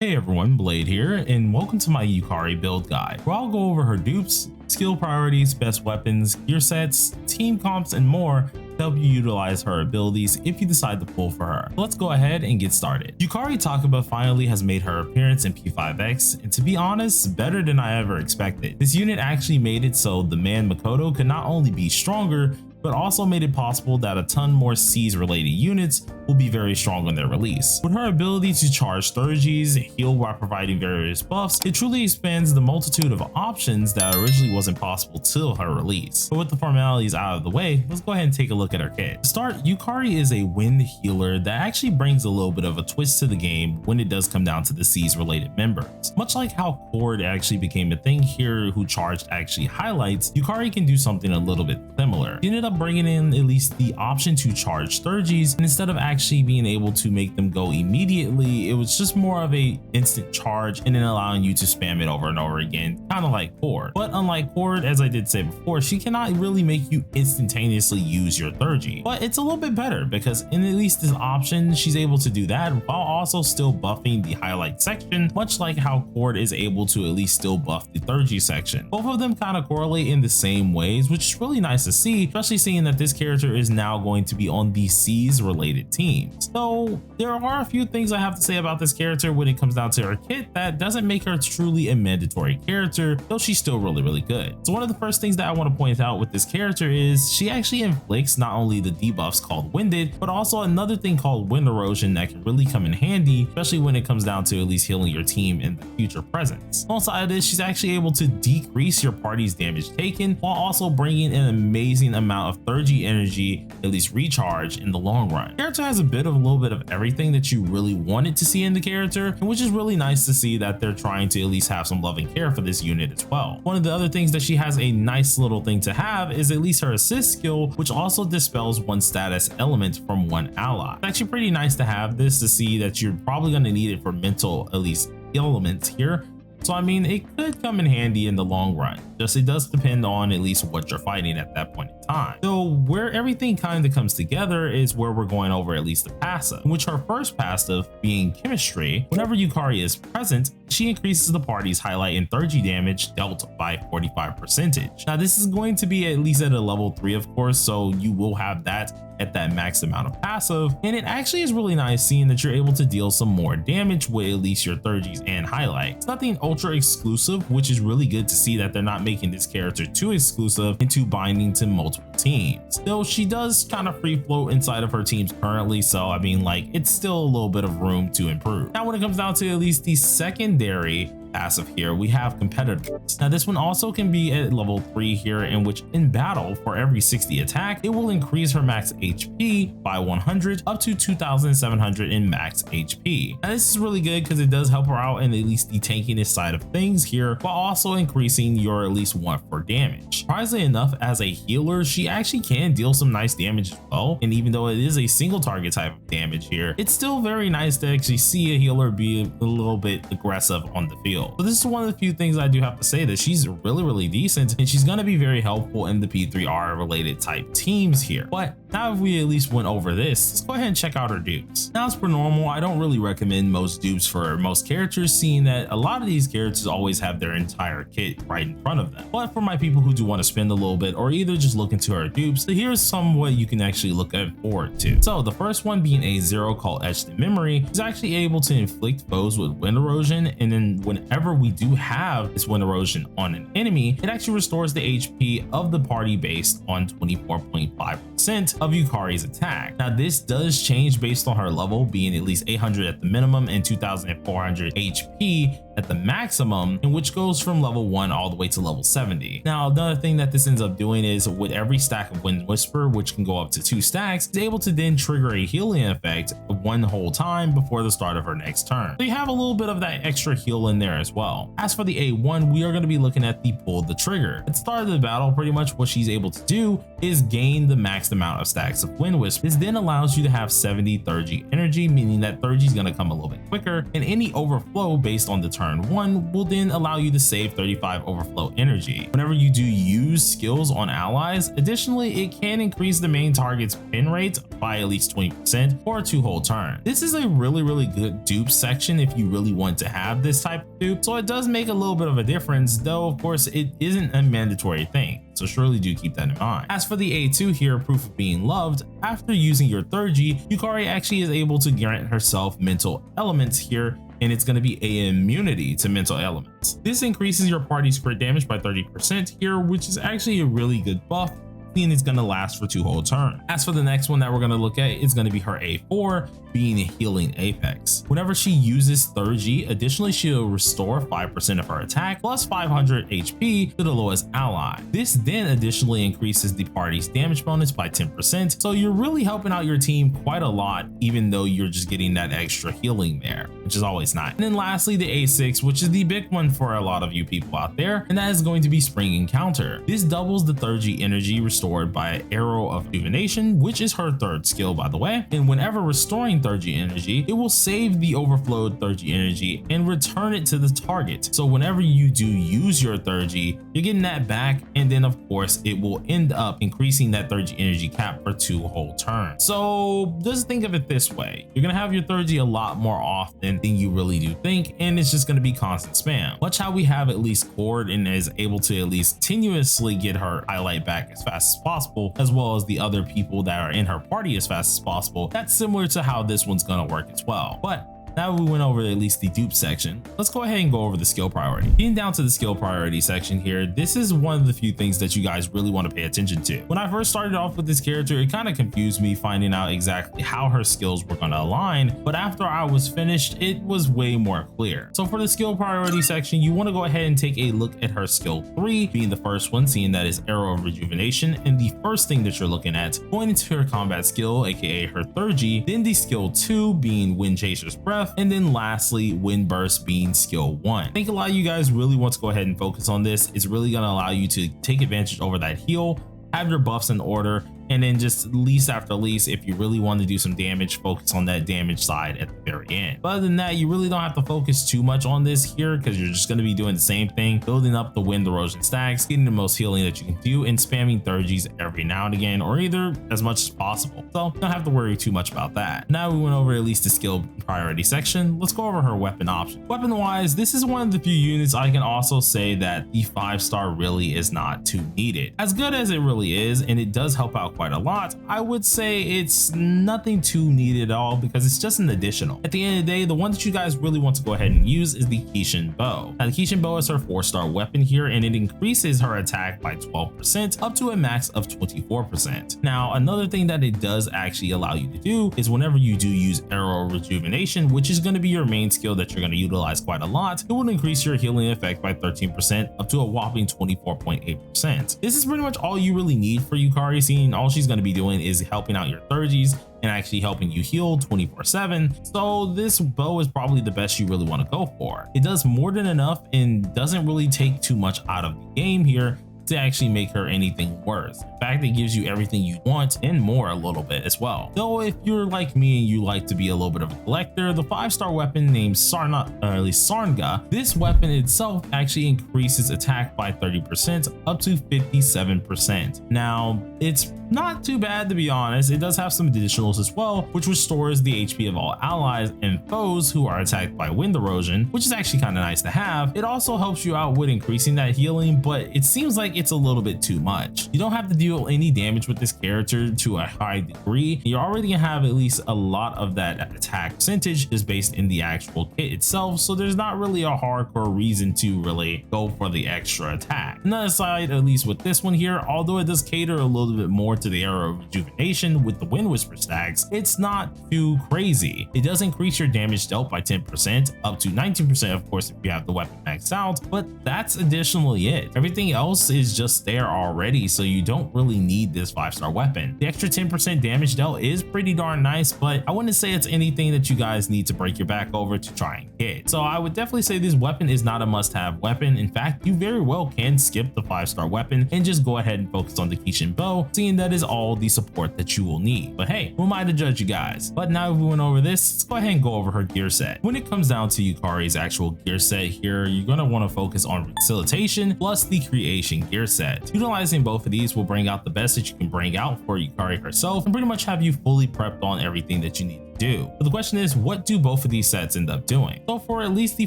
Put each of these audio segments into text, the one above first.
Hey everyone, Blade here, and welcome to my Yukari build guide, where I'll go over her dupes, skill priorities, best weapons, gear sets, team comps, and more to help you utilize her abilities if you decide to pull for her. So let's go ahead and get started. Yukari Takaba finally has made her appearance in P5X, and to be honest, better than I ever expected. This unit actually made it so the man Makoto could not only be stronger, but also made it possible that a ton more C's related units will be very strong on their release. With her ability to charge Theurgys, heal while providing various buffs, it truly expands the multitude of options that originally wasn't possible till her release. But with the formalities out of the way, let's go ahead and take a look at her kit. To start, Yukari is a wind healer that actually brings a little bit of a twist to the game when it does come down to the C's related members. Much like how Cord actually became a thing here who charged actually highlights, Yukari can do something a little bit similar. She ended up bringing in at least the option to charge Theurgys, and instead of actually being able to make them go immediately, it was just more of a instant charge and then allowing you to spam it over and over again, kind of like Cord. But unlike Cord, as I did say before, she cannot really make you instantaneously use your Theurgy. But it's a little bit better because in at least this option, she's able to do that while also still buffing the highlight section, much like how Cord is able to at least still buff the Theurgy section. Both of them kind of correlate in the same ways, which is really nice to see, especially seeing that this character is now going to be on the C's related teams. So there are a few things I have to say about this character when it comes down to her kit that doesn't make her truly a mandatory character, though she's still really good. So one of the first things that I want to point out with this character is she actually inflicts not only the debuffs called Winded, but also another thing called Wind Erosion that can really come in handy, especially when it comes down to at least healing your team in the future presence. Alongside of this, she's actually able to decrease your party's damage taken while also bringing an amazing amount of Theurgy energy, at least recharge in the long run. The character has a little bit of everything that you really wanted to see in the character, and which is really nice to see that they're trying to at least have some loving care for this unit as well. One of the other things that she has a nice little thing to have is at least her assist skill, which also dispels one status element from one ally. It's actually pretty nice to have this to see that you're probably going to need it for mental at least elements here. So I mean, it could come in handy in the long run. Just it does depend on at least what you're fighting at that point in time. So where everything kind of comes together is where we're going over at least the passive, in which her first passive being chemistry. Whenever Yukari is present, she increases the party's highlight and Theurgy damage dealt by 45%. Now this is going to be at least at a level 3, of course, so you will have that at that max amount of passive, and it actually is really nice seeing that you're able to deal some more damage with at least your Theurgys and highlight. It's nothing ultra exclusive, which is really good to see that they're not making this character too exclusive into binding to multiple teams. Though she does kind of free float inside of her teams currently, so I mean, like, it's still a little bit of room to improve. Now when it comes down to at least the secondary passive here, we have competitiveness. Now this one also can be at level 3 here, in which in battle for every 60 attack, it will increase her max HP by 100 up to 2,700 in max HP. Now this is really good because it does help her out in at least the tankiness side of things here, while also increasing your at least want for damage. Surprisingly enough, as a healer, she actually can deal some nice damage as well, and even though it is a single target type of damage here, it's still very nice to actually see a healer be a little bit aggressive on the field. So this is one of the few things I do have to say, that she's really decent, and she's going to be very helpful in the P3R related type teams here. But now if we at least went over this, let's go ahead and check out her dupes. Now as per normal, I don't really recommend most dupes for most characters, seeing that a lot of these characters always have their entire kit right in front of them. But for my people who do want to spend a little bit or either just look into her dupes, here's some what you can actually look forward to. So the first one being a 0 called Etched in Memory is actually able to inflict foes with wind erosion, and then whenever we do have this wind erosion on an enemy, it actually restores the HP of the party based on 24.5% of Yukari's attack. Now this does change based on her level, being at least 800 at the minimum and 2,400 HP at the maximum, and which goes from level 1 all the way to level 70. Now another thing that this ends up doing is with every stack of Wind Whisper, which can go up to 2 stacks, is able to then trigger a healing effect one whole time before the start of her next turn. So you have a little bit of that extra heal in there as well. As for the A1, we are going to be looking at the pull the trigger. At the start of the battle, pretty much what she's able to do is gain the maxed amount of stacks of Wind Wisp. This then allows you to have 70 Theurgy energy, meaning that Theurgy is going to come a little bit quicker, and any overflow based on the turn 1 will then allow you to save 35 overflow energy. Whenever you do use skills on allies, additionally, it can increase the main target's pin rate by at least 20% for a 2 whole turn. This is a really good dupe section if you really want to have this type of dupe, so it does make a little bit of a difference, though of course it isn't a mandatory thing, so surely do keep that in mind. As for the A2 here, proof of being loved, after using your Theurgy, Yukari actually is able to grant herself mental elements here, and it's going to be a immunity to mental elements. This increases your party's crit damage by 30% here, which is actually a really good buff, and it's going to last for 2 whole turns. As for the next one that we're going to look at, it's going to be her A4, being a healing apex. Whenever she uses Theurgy, additionally she'll restore 5% of her attack plus 500 HP to the lowest ally. This then additionally increases the party's damage bonus by 10%, so you're really helping out your team quite a lot, even though you're just getting that extra healing there, which is always nice. And then lastly, the A6, which is the big one for a lot of you people out there, and that is going to be Spring Encounter. This doubles the Theurgy energy restored by Arrow of Rejuvenation, which is her 3rd skill by the way, and whenever restoring Theurgy energy, it will save the overflowed Theurgy energy and return it to the target. So whenever you do use your Theurgy, you're getting that back, and then of course it will end up increasing that Theurgy energy cap for 2 whole turns. So just think of it this way, you're gonna have your Theurgy a lot more often than you really do think, and it's just gonna be constant spam. Watch how we have at least Cord and is able to at least continuously get her highlight back as fast as possible, as well as the other people that are in her party as fast as possible. That's similar to how this one's gonna work as well. But now we went over at least the dupe section, let's go ahead and go over the skill priority. Getting down to the skill priority section here, this is one of the few things that you guys really want to pay attention to. When I first started off with this character, it kind of confused me finding out exactly how her skills were going to align, but after I was finished, it was way more clear. So for the skill priority section, you want to go ahead and take a look at her skill 3, being the first one, seeing that is Arrow of Rejuvenation, and the first thing that you're looking at, going into her combat skill, aka her Theurgy, then the skill 2 being Wind Chaser's Breath, and then lastly Wind Burst being skill 1. I think a lot of you guys really want to go ahead and focus on this. It's really going to allow you to take advantage over that heal, have your buffs in order, and then just least after least, if you really want to do some damage, focus on that damage side at the very end. But other than that, you really don't have to focus too much on this here, because you're just going to be doing the same thing, building up the wind erosion stacks, getting the most healing that you can do, and spamming Theurgies every now and again, or either as much as possible. So you don't have to worry too much about that. Now we went over at least the skill priority section, let's go over her weapon option. Weapon wise, this is one of the few units I can also say that the 5-star really is not too needed. As good as it really is, and it does help out quite a lot, I would say it's nothing too needed at all, because it's just an additional. At the end of the day, the one that you guys really want to go ahead and use is the Kishin Bow. Now the Kishin Bow is her 4-star weapon here, and it increases her attack by 12% up to a max of 24%. Now another thing that it does actually allow you to do is whenever you do use Arrow Rejuvenation, which is going to be your main skill that you're going to utilize quite a lot, it will increase your healing effect by 13% up to a whopping 24.8%. This is pretty much all you really need for Yukari, seeing all she's going to be doing is helping out your Theurgies and actually helping you heal 24/7. So this bow is probably the best you really want to go for. It does more than enough and doesn't really take too much out of the game here to actually make her anything worse. In fact, it gives you everything you want and more a little bit as well. Though if you're like me and you like to be a little bit of a collector, the 5-star weapon named Sarnga, this weapon itself actually increases attack by 30% up to 57%. Now it's not too bad, to be honest. It does have some additionals as well, which restores the HP of all allies and foes who are attacked by wind erosion, which is actually kind of nice to have. It also helps you out with increasing that healing, but it seems like it's a little bit too much. You don't have to deal any damage with this character to a high degree. You're already gonna have at least a lot of that attack percentage just based in the actual kit itself, so there's not really a hardcore reason to really go for the extra attack. On the other side, at least with this one here, although it does cater a little bit more to the Arrow of Rejuvenation with the Wind Whisper stacks, it's not too crazy. It does increase your damage dealt by 10% up to 19%, of course, if you have the weapon maxed out, but that's additionally it. Everything else is is just there already, so you don't really need this 5-star weapon. The extra 10% damage dealt is pretty darn nice, but I wouldn't say it's anything that you guys need to break your back over to try and get. So I would definitely say this weapon is not a must-have weapon. In fact, you very well can skip the 5-star weapon and just go ahead and focus on the Kishin bow, seeing that is all the support that you will need. But hey, who am I to judge you guys? But now if we went over this, let's go ahead and go over her gear set. When it comes down to Yukari's actual gear set here, you're going to want to focus on facilitation plus the creation gear set. Utilizing both of these will bring out the best that you can bring out for Yukari herself and pretty much have you fully prepped on everything that you need to do. But the question is, what do both of these sets end up doing? So for at least the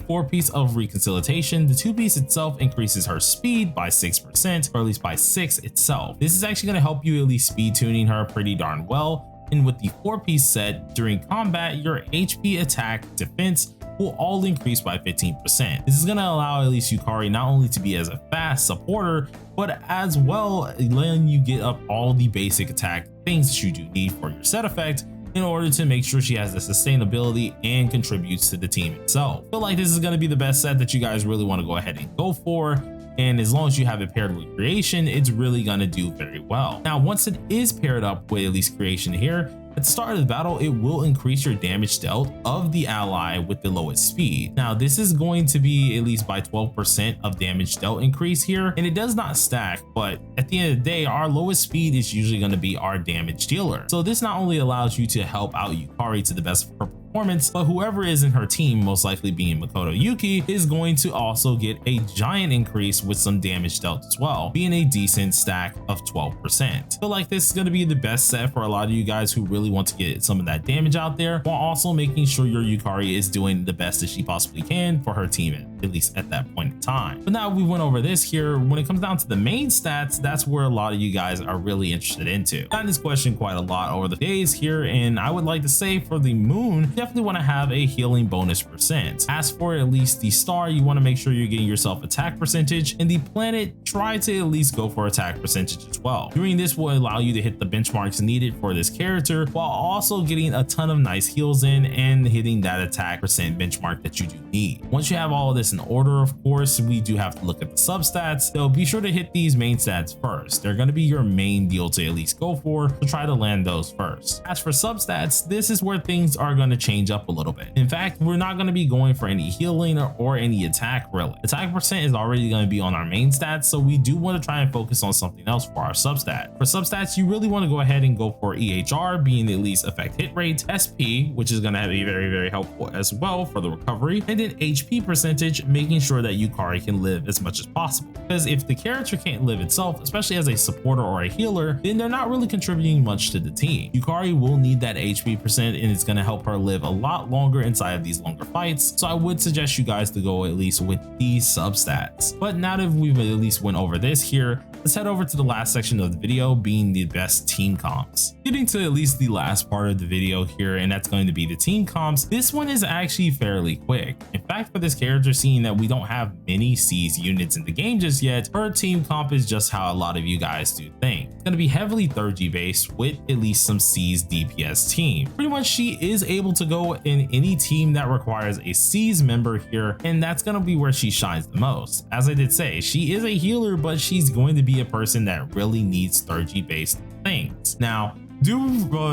4-piece of reconciliation, the 2-piece itself increases her speed by 6%, or at least by 6 itself. This is actually going to help you at least speed tuning her pretty darn well. And with the 4-piece set, during combat, your HP, attack, defense will all increase by 15%. This is going to allow at least Yukari not only to be as a fast supporter, but as well letting you get up all the basic attack things that you do need for your set effect in order to make sure she has the sustainability and contributes to the team itself. I feel like this is going to be the best set that you guys really want to go ahead and go for. And as long as you have it paired with creation, it's really going to do very well. Now, once it is paired up with at least creation here, at the start of the battle, it will increase your damage dealt of the ally with the lowest speed. Now, this is going to be at least by 12% of damage dealt increase here, and it does not stack, but at the end of the day, our lowest speed is usually going to be our damage dealer. So this not only allows you to help out Yukari to the best of her performance, but whoever is in her team, most likely being Makoto Yuki, is going to also get a giant increase with some damage dealt as well, being a decent stack of 12%. I feel like this is going to be the best set for a lot of you guys who really want to get some of that damage out there, while also making sure your Yukari is doing the best that she possibly can for her team, at least at that point in time. But now we went over this here. When it comes down to the main stats, that's where a lot of you guys are really interested into. Gotten this question quite a lot over the days here, and I would like to say for the moon, definitely want to have a healing bonus percent. As for at least the star, you want to make sure you're getting yourself attack percentage, and the planet, try to at least go for attack percentage as well. Doing this will allow you to hit the benchmarks needed for this character, while also getting a ton of nice heals in and hitting that attack percent benchmark that you do need. Once you have all of this in order, of course, we do have to look at the substats, so be sure to hit these main stats first. They're going to be your main deal to at least go for, so try to land those first. As for substats, this is where things are going to change up a little bit. In fact, we're not going to be going for any healing or any attack really. Attack percent is already going to be on our main stats, so we do want to try and focus on something else for our substat. For substats, you really want to go ahead and go for EHR, being at least effect hit rate, SP, which is going to be very helpful as well for the recovery, and then HP percentage, making sure that Yukari can live as much as possible. Because if the character can't live itself, especially as a supporter or a healer, then they're not really contributing much to the team. Yukari will need that HP percent, and it's going to help her live a lot longer inside of these longer fights. So I would suggest you guys to go at least with these substats. But now that we've at least went over this here, let's head over to the last section of the video, being the best team comps. Getting to at least the last part of the video here, and that's going to be the team comps. This one is actually fairly quick. In fact, for this character, seeing that we don't have many C's units in the game just yet, her team comp is just how a lot of you guys do think. It's going to be heavily Theurgy based with at least some C's DPS team. Pretty much she is able to go in any team that requires a C's member here, and that's going to be where she shines the most. As I did say, she is a healer, but she's going to be a person that really needs Theurgy based things. Now, do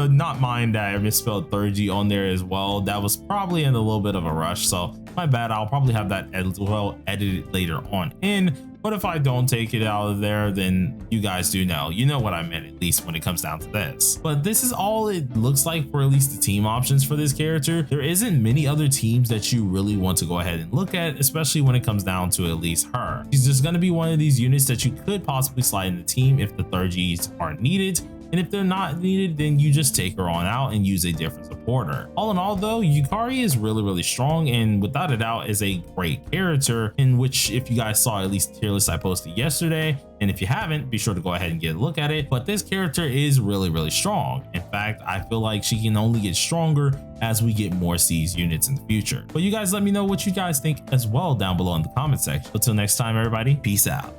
not mind that I misspelled Theurgy on there as well. That was probably in a little bit of a rush, so my bad. I'll probably have that as well edited later on in. But if I don't take it out of there, then you guys do know. You know what I meant, at least when it comes down to this. But this is all it looks like for at least the team options for this character. There isn't many other teams that you really want to go ahead and look at, especially when it comes down to at least her. She's just going to be one of these units that you could possibly slide in the team if the Theurgies aren't needed. And if they're not needed, then you just take her on out and use a different supporter. All in all though, Yukari is really strong, and without a doubt is a great character, in which if you guys saw at least tier list I posted yesterday, and if you haven't, be sure to go ahead and get a look at it. But this character is really strong. In fact, I feel like she can only get stronger as we get more C's units in the future. But you guys let me know what you guys think as well down below in the comment section. Until next time, everybody, peace out.